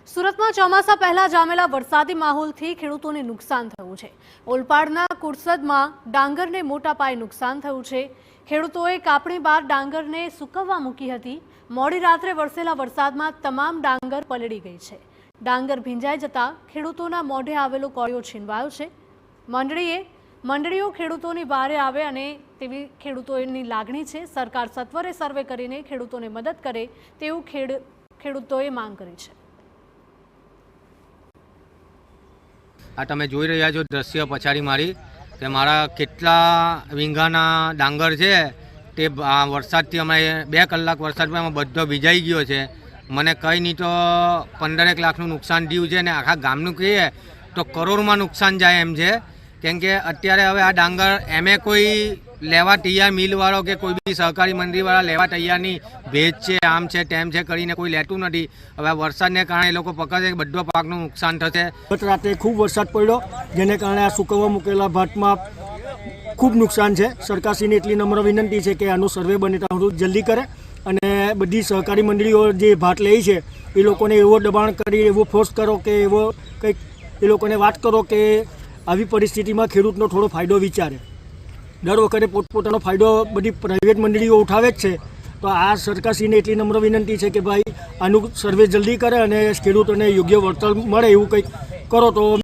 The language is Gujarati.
સુરતમાં ચોમાસા પહેલા જામેલા વરસાદી માહોલથી ખેડૂતોને નુકસાન થયું છે। ઓલપાડના કુરસદમાં ડાંગરને મોટા પાયે નુકસાન થયું છે। ખેડૂતોએ કાપણી બાદ ડાંગરને સૂકવવા મૂકી હતી। મોડી રાત્રે વરસેલા વરસાદમાં તમામ ડાંગર પલળી ગઈ છે। ડાંગર ભીંજાઈ જતા ખેડૂતોના મોઢે આવેલો કોળિયો છીનવાયો છે। મંડળીઓ ખેડૂતોની વારે આવે અને તેવી ખેડૂતોની લાગણી છે। સરકાર સત્વરે સર્વે કરીને ખેડૂતોને મદદ કરે તેવું ખેડૂતોએ માંગ કરી છે। આ તમે જોઈ રહ્યા છો દ્રશ્ય પછાડી મારી કે મારા કેટલા વીંઘાના ડાંગર છે તે વરસાદથી અમે 2 કલાક વરસાદમાં બધો ભીજાઈ ગયો છે। મને કંઈ નહીં તો 15 લાખનું નુકસાન થયું છે ને આખા ગામનું કહીએ તો કરોડમાં નુકસાન જાય એમ છે। કેમ કે અત્યારે હવે આ ડાંગર એમે કોઈ લેવા તૈયાર મિલવાળો કે કોઈ બી સહકારી મંડળીવાળા લેવા તૈયાર નહીં। ભેજ છે, આમ છે, તેમ છે કરીને કોઈ લેતું નથી। હવે આ વરસાદને કારણે એ લોકો પકડશે કે બધો પાકનું નુકસાન થશે। ગત રાતે ખૂબ વરસાદ પડ્યો જેને કારણે આ સૂકવવા મૂકેલા ભાતમાં ખૂબ નુકસાન છે। સરકારશ્રીને એટલી નમ્ર વિનંતી છે કે આનું સર્વે બને ત્યાં સુધી જલ્દી કરે અને બધી સહકારી મંડળીઓ જે ભાત લે છે એ લોકોને એવો દબાણ કરી એવો ફોર્સ કરો કે એવો કંઈક એ લોકોને વાત કરો કે આવી પરિસ્થિતિમાં ખેડૂતનો થોડો ફાયદો વિચારે। દર વખતે પોતપોતાનો ફાયદો બધી પ્રાઇવેટ મંડળીઓ ઉઠાવે જ છે। તો આ સરકારશ્રીને એટલી નમ્ર વિનંતી છે કે ભાઈ આનું સર્વે જલ્દી કરે અને ખેડૂતોને યોગ્ય વળતર મળે એવું કંઈક કરો તો